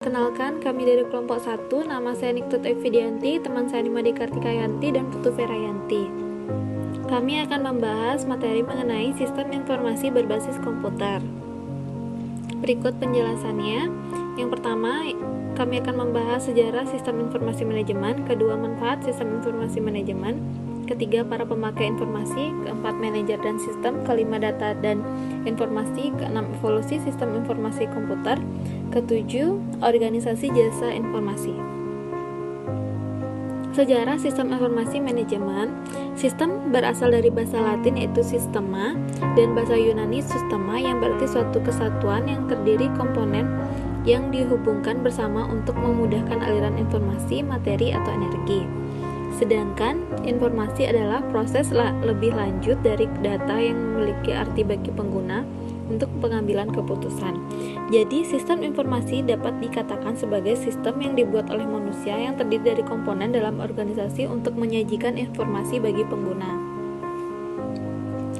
Kenalkan, kami dari kelompok 1, nama saya Niktut Evidianti, teman saya Nimade Kartikayanti, dan Putu Verayanti. Kami akan membahas materi mengenai sistem informasi berbasis komputer. Berikut penjelasannya. Yang pertama, kami akan membahas sejarah sistem informasi manajemen, kedua manfaat sistem informasi manajemen, ketiga para pemakai informasi, keempat manajer dan sistem, kelima data dan informasi, keenam evolusi sistem informasi komputer, ketujuh organisasi jasa informasi. Sejarah sistem informasi manajemen. Sistem berasal dari bahasa Latin yaitu sistema dan bahasa Yunani systema yang berarti suatu kesatuan yang terdiri komponen yang dihubungkan bersama untuk memudahkan aliran informasi, materi, atau energi. Sedangkan informasi adalah proses lebih lanjut dari data yang memiliki arti bagi pengguna untuk pengambilan keputusan. Jadi, sistem informasi dapat dikatakan sebagai sistem yang dibuat oleh manusia yang terdiri dari komponen dalam organisasi untuk menyajikan informasi bagi pengguna.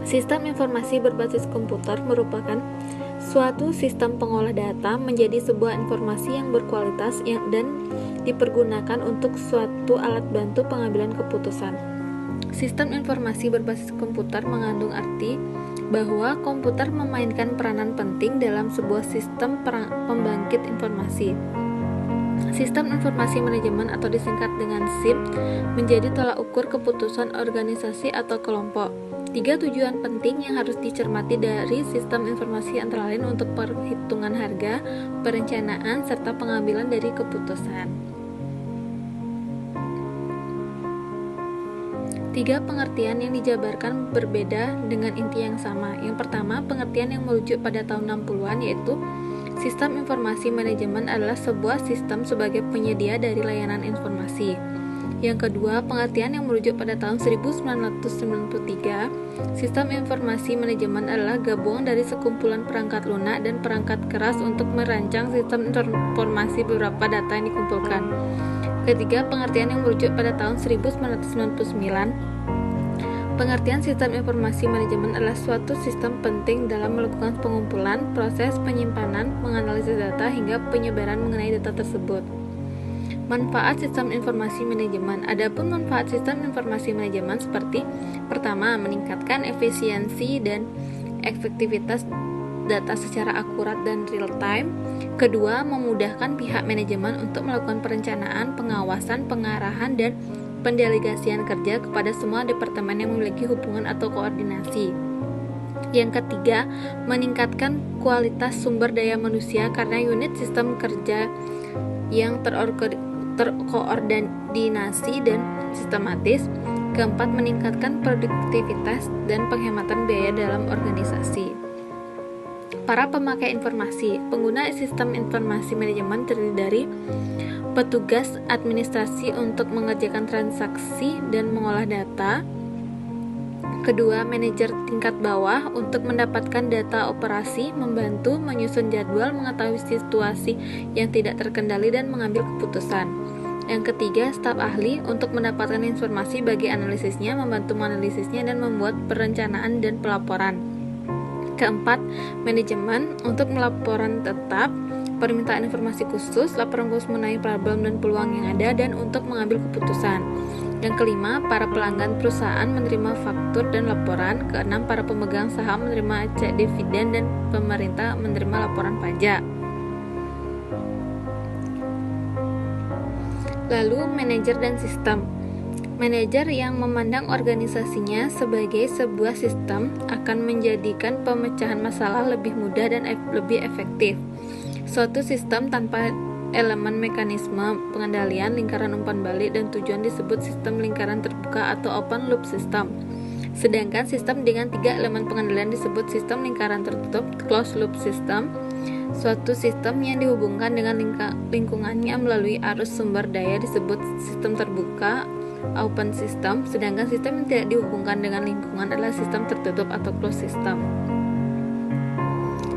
Sistem informasi berbasis komputer merupakan suatu sistem pengolah data menjadi sebuah informasi yang berkualitas dan dipergunakan untuk suatu alat bantu pengambilan keputusan. Sistem informasi berbasis komputer mengandung arti bahwa komputer memainkan peranan penting dalam sebuah sistem pembangkit informasi. Sistem informasi manajemen atau disingkat dengan SIM menjadi tolak ukur keputusan organisasi atau kelompok. 3 tujuan penting yang harus dicermati dari sistem informasi antara lain untuk perhitungan harga, perencanaan, serta pengambilan dari keputusan. 3 pengertian yang dijabarkan berbeda dengan inti yang sama. Yang pertama, pengertian yang merujuk pada tahun 60-an yaitu sistem informasi manajemen adalah sebuah sistem sebagai penyedia dari layanan informasi. Yang kedua, pengertian yang merujuk pada tahun 1993, sistem informasi manajemen adalah gabungan dari sekumpulan perangkat lunak dan perangkat keras untuk merancang sistem informasi beberapa data yang dikumpulkan. Ketiga, pengertian yang merujuk pada tahun 1999. Pengertian sistem informasi manajemen adalah suatu sistem penting dalam melakukan pengumpulan, proses penyimpanan, menganalisis data, hingga penyebaran mengenai data tersebut. Manfaat sistem informasi manajemen. Adapun manfaat sistem informasi manajemen seperti pertama, meningkatkan efisiensi dan efektivitas data secara akurat dan real time. Kedua, memudahkan pihak manajemen untuk melakukan perencanaan, pengawasan, pengarahan, dan pendelegasian kerja kepada semua departemen yang memiliki hubungan atau koordinasi. Yang ketiga, meningkatkan kualitas sumber daya manusia karena unit sistem kerja yang terkoordinasi dan sistematis. Keempat, meningkatkan produktivitas dan penghematan biaya dalam organisasi. Para pemakai informasi. Pengguna sistem informasi manajemen terdiri dari petugas administrasi untuk mengerjakan transaksi dan mengolah data. Kedua, manajer tingkat bawah untuk mendapatkan data operasi, membantu menyusun jadwal, mengetahui situasi yang tidak terkendali, dan mengambil keputusan. Yang ketiga, staf ahli untuk mendapatkan informasi bagi analisisnya, membantu menganalisisnya, dan membuat perencanaan dan pelaporan. Keempat, manajemen untuk melaporan tetap, permintaan informasi khusus, laporan khusus mengenai problem dan peluang yang ada, dan untuk mengambil keputusan. Yang kelima, para pelanggan perusahaan menerima faktur dan laporan. Keenam, para pemegang saham menerima cek dividen, dan pemerintah menerima laporan pajak. Lalu, manajer dan sistem. Manajer yang memandang organisasinya sebagai sebuah sistem akan menjadikan pemecahan masalah lebih mudah dan lebih efektif. Suatu sistem tanpa elemen mekanisme pengendalian, lingkaran umpan balik, dan tujuan disebut sistem lingkaran terbuka atau open loop system. Sedangkan sistem dengan 3 elemen pengendalian disebut sistem lingkaran tertutup, closed loop system. Suatu sistem yang dihubungkan dengan lingkungannya melalui arus sumber daya disebut sistem terbuka, open system. Sedangkan sistem yang tidak dihubungkan dengan lingkungan adalah sistem tertutup atau closed system.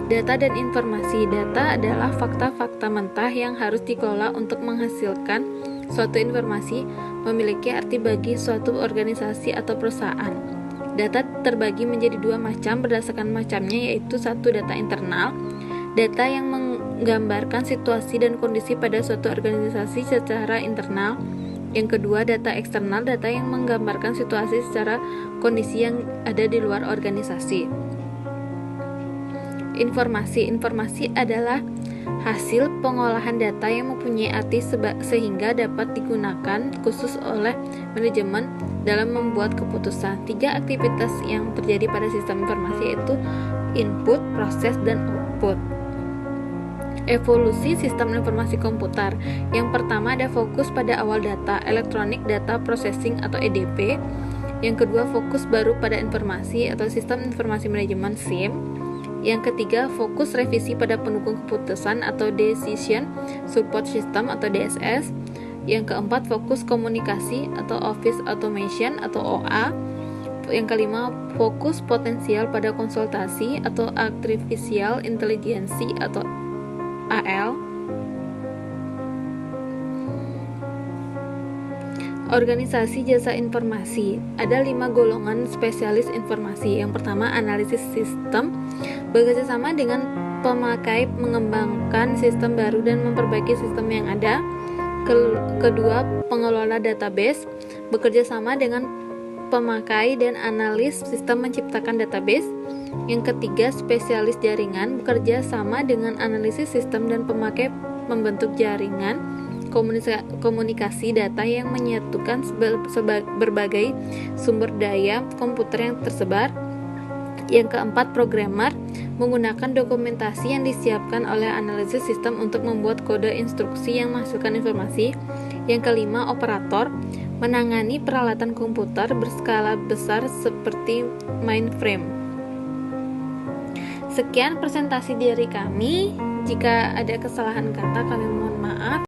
Data dan informasi. Data adalah fakta-fakta mentah yang harus dikelola untuk menghasilkan suatu informasi, memiliki arti bagi suatu organisasi atau perusahaan. Data terbagi menjadi 2 macam berdasarkan macamnya, yaitu 1. Data internal. data yang menggambarkan situasi dan kondisi pada suatu organisasi secara internal. Yang kedua, data eksternal, data yang menggambarkan situasi secara kondisi yang ada di luar organisasi. Informasi adalah hasil pengolahan data yang mempunyai arti sehingga dapat digunakan khusus oleh manajemen dalam membuat keputusan. 3 aktivitas yang terjadi pada sistem informasi yaitu input, proses, dan output. Evolusi sistem informasi komputer. Yang pertama ada fokus pada awal data, Electronic Data Processing atau EDP. Yang kedua, fokus baru pada informasi atau Sistem Informasi Manajemen SIM. Yang ketiga, fokus revisi pada pendukung keputusan atau Decision Support System atau DSS. Yang keempat, fokus komunikasi atau Office Automation atau OA. Yang kelima, fokus potensial pada konsultasi atau Artificial Intelligence atau AL. Organisasi jasa informasi. Ada 5 golongan spesialis informasi. Yang pertama, analisis sistem, bekerja sama dengan pemakai mengembangkan sistem baru dan memperbaiki sistem yang ada. Kedua, pengelola database, bekerja sama dengan pemakai dan analis sistem menciptakan database. Yang ketiga, spesialis jaringan, bekerja sama dengan analisis sistem dan pemakai membentuk jaringan komunikasi data yang menyatukan berbagai sumber daya komputer yang tersebar. Yang keempat, programmer, menggunakan dokumentasi yang disiapkan oleh analisis sistem untuk membuat kode instruksi yang menghasilkan informasi. Yang kelima, operator, menangani peralatan komputer berskala besar seperti mainframe. Sekian presentasi dari kami. Jika ada kesalahan kata, kami mohon maaf.